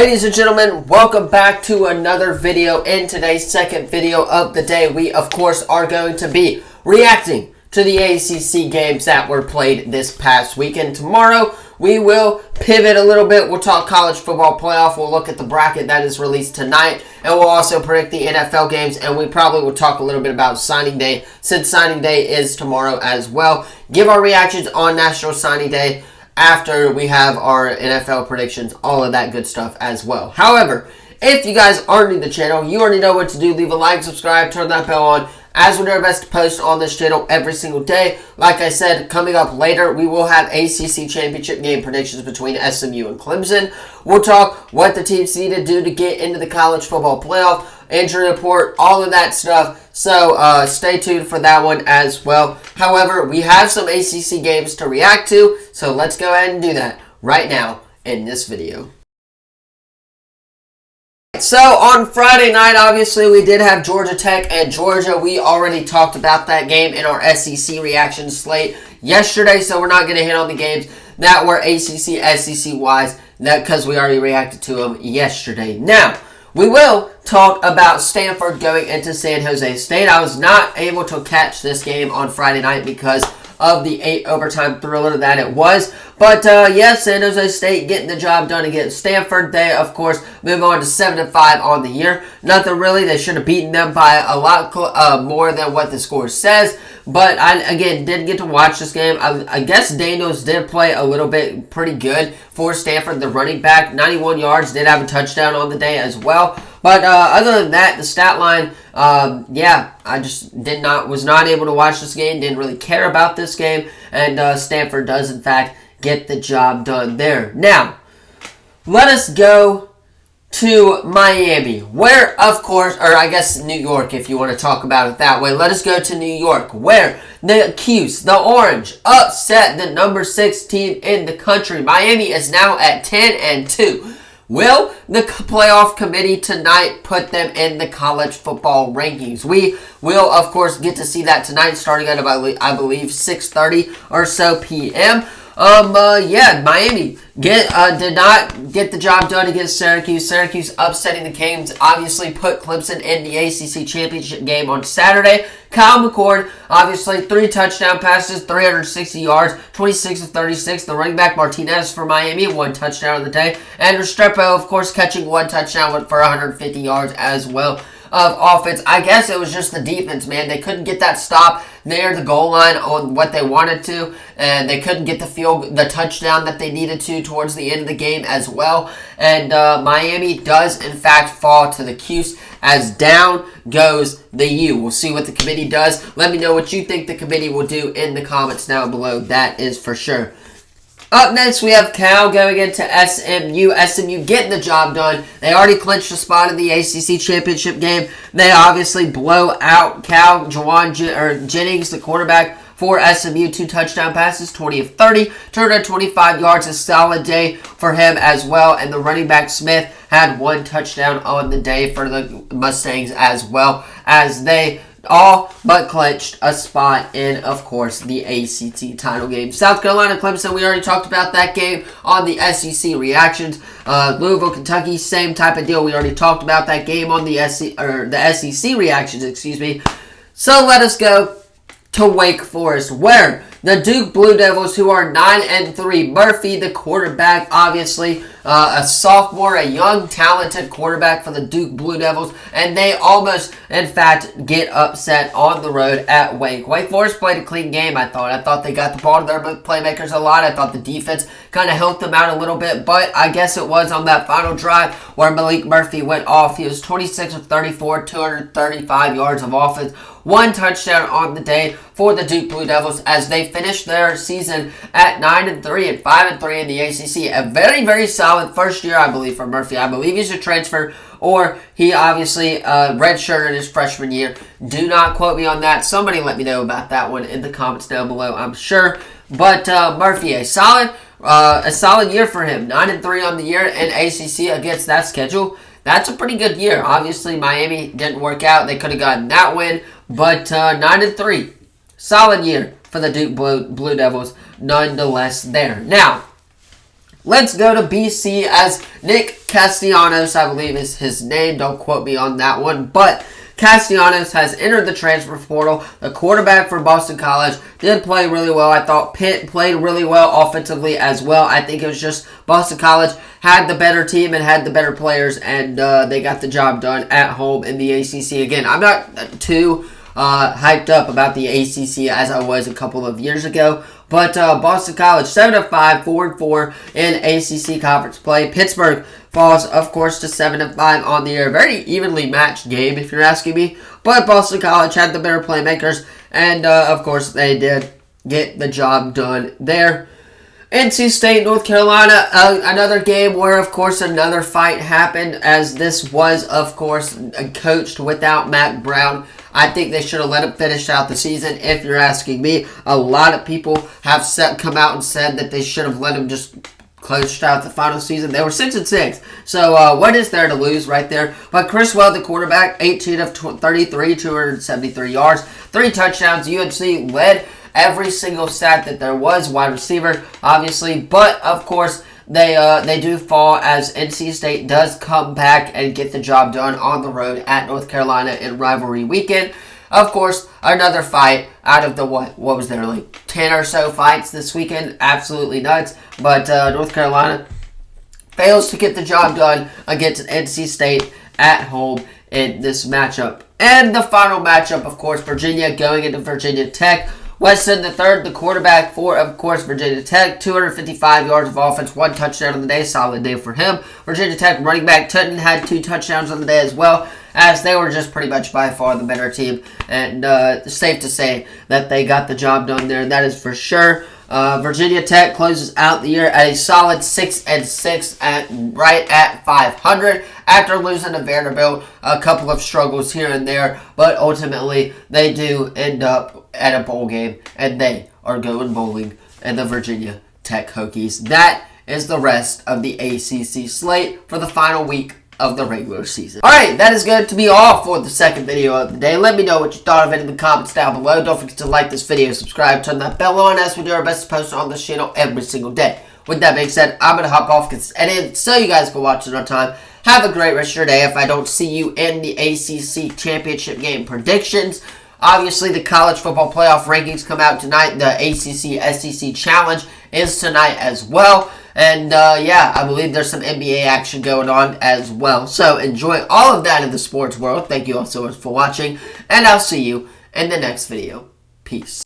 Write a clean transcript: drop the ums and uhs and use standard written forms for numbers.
Ladies and gentlemen, welcome back to another video. In today's second video of the day, we of course are going to be reacting to the ACC games that were played this past weekend. Tomorrow, we will pivot a little bit. We'll talk college football playoff. We'll look at the bracket that is released tonight, and we'll also predict the NFL games, and we probably will talk a little bit about signing day, since signing day is tomorrow as well. Give our reactions on National Signing Day after we have our NFL predictions, all of that good stuff as well. However, if you guys are new to the channel, you already know what to do. Leave a like, subscribe, turn that bell on, as we do our best to post on this channel every single day. Like I said, coming up later, we will have ACC championship game predictions between SMU and Clemson. We'll talk what the teams need to do to get into the college football playoff, injury report, all of that stuff. So stay tuned for that one as well. However, we have some ACC games to react to, so let's go ahead and do that right now in this video. So on Friday night, obviously, we did have Georgia Tech and Georgia. We already talked about that game in our SEC reaction slate yesterday, so we're not going to hit on the games that were ACC, SEC-wise, because we already reacted to them yesterday. Now, we will talk about Stanford going into San Jose State. I was not able to catch this game on Friday night because of the 8 overtime thriller that it was. But yes, San Jose State getting the job done against Stanford. They, of course, move on to 7-5 on the year. Nothing really. They should have beaten them by a lot more than what the score says. But I, again, didn't get to watch this game. I guess Daniels did play a little bit pretty good for Stanford, the running back. 91 yards, did have a touchdown on the day as well. But other than that, the stat line, yeah, I just was not able to watch this game. Didn't really care about this game. And Stanford does, in fact, get the job done there. Now, let us go to Miami, where, of course, or I guess New York, if you want to talk about it that way. Let us go to New York, where the Cuse, the Orange, upset the number 6 team in the country. Miami is now at 10-2. Will the playoff committee tonight put them in the college football rankings? We will, of course, get to see that tonight, starting at, I believe, 6:30 or so p.m. Yeah, Miami did not get the job done against Syracuse. Syracuse upsetting the Canes, obviously put Clemson in the ACC championship game on Saturday. Kyle McCord, obviously 3 touchdown passes, 360 yards, 26 of 36. The running back Martinez for Miami, 1 touchdown of the day. And Restrepo, of course, catching 1 touchdown for 150 yards as well of offense. I guess it was just the defense, man. They couldn't get that stop near the goal line on what they wanted to, and they couldn't get the touchdown that they needed to towards the end of the game as well. And Miami does, in fact, fall to the Cuse, as down goes the U. We'll see what the committee does. Let me know what you think the committee will do in the comments down below. That is for sure. Up next, we have Cal going into SMU. SMU getting the job done. They already clinched a spot in the ACC championship game. They obviously blow out Cal. Jennings, the quarterback for SMU, 2 touchdown passes, 20 of 30, 225 yards. A solid day for him as well. And the running back Smith had 1 touchdown on the day for the Mustangs as well, as they all but clinched a spot in, of course, the ACC title game. South Carolina, Clemson, we already talked about that game on the SEC reactions. Louisville, Kentucky, same type of deal. We already talked about that game on the SEC reactions, excuse me. So let us go to Wake Forest, where the Duke Blue Devils, who are 9-3, Murphy, the quarterback, obviously a sophomore, a young, talented quarterback for the Duke Blue Devils, and they almost, in fact, get upset on the road at Wake. Wake Forest played a clean game, I thought. I thought they got the ball to their playmakers a lot. I thought the defense kind of helped them out a little bit, but I guess it was on that final drive where Malik Murphy went off. He was 26 of 34, 235 yards of offense, 1 touchdown on the day for the Duke Blue Devils, as they finished their season at 9-3 and 5-3 in the ACC. A very, very solid first year, I believe, for Murphy. I believe he's a transfer, or he obviously redshirted his freshman year. Do not quote me on that. Somebody let me know about that one in the comments down below, I'm sure. But Murphy, a solid year for him. 9-3 on the year in ACC against that schedule. That's a pretty good year. Obviously, Miami didn't work out. They could have gotten that win, but 9-3. Solid year for the Duke Blue Devils nonetheless there. Now, Let's go to BC as Nick Castellanos, I believe is his name. Don't quote me on that one. But Castellanos has entered the transfer portal. The quarterback for Boston College did play really well. I thought Pitt played really well offensively as well. I think it was just Boston College had the better team and had the better players, and they got the job done at home in the ACC. Again, I'm not too hyped up about the ACC as I was a couple of years ago. But Boston College, 7-5, 4-4 in ACC conference play. Pittsburgh falls, of course, to 7-5 on the year. Very evenly matched game, if you're asking me. But Boston College had the better playmakers, and, of course, they did get the job done there. NC State, North Carolina, another game where, of course, another fight happened, as this was, of course, coached without Matt Brown. I think they should have let him finish out the season, if you're asking me. A lot of people have come out and said that they should have let him just close out the final season. They were 6-6, so what is there to lose right there? But Chris Well, the quarterback, 18 of 33, 273 yards, 3 touchdowns. UNC led every single stat that there was, wide receiver, obviously, but of course they do fall as NC State does come back and get the job done on the road at North Carolina in rivalry weekend. Of course, another fight out of the what was there, like 10 or so fights this weekend, absolutely nuts, but North Carolina fails to get the job done against NC State at home in this matchup. And the final matchup, of course, Virginia going into Virginia Tech. Weston III, the quarterback for, of course, Virginia Tech. 255 yards of offense, 1 touchdown on the day. Solid day for him. Virginia Tech running back Tutton had 2 touchdowns on the day as well, as they were just pretty much by far the better team. And safe to say that they got the job done there. That is for sure. Virginia Tech closes out the year at a solid 6-6, right at 500 after losing to Vanderbilt. A couple of struggles here and there, but ultimately they do end up at a bowl game, and they are going bowling in the Virginia Tech Hokies. That is the rest of the ACC slate for the final week of the regular season. Alright, that is going to be all for the second video of the day. Let me know what you thought of it in the comments down below. Don't forget to like this video, subscribe, turn that bell on, as we do our best to post on this channel every single day. With that being said, I'm going to hop off, get this edited, so you guys can watch it on time. Have a great rest of your day if I don't see you in the ACC championship game predictions. Obviously, the college football playoff rankings come out tonight. The ACC SEC Challenge is tonight as well. And, yeah, I believe there's some NBA action going on as well. So, enjoy all of that in the sports world. Thank you all so much for watching. And I'll see you in the next video. Peace.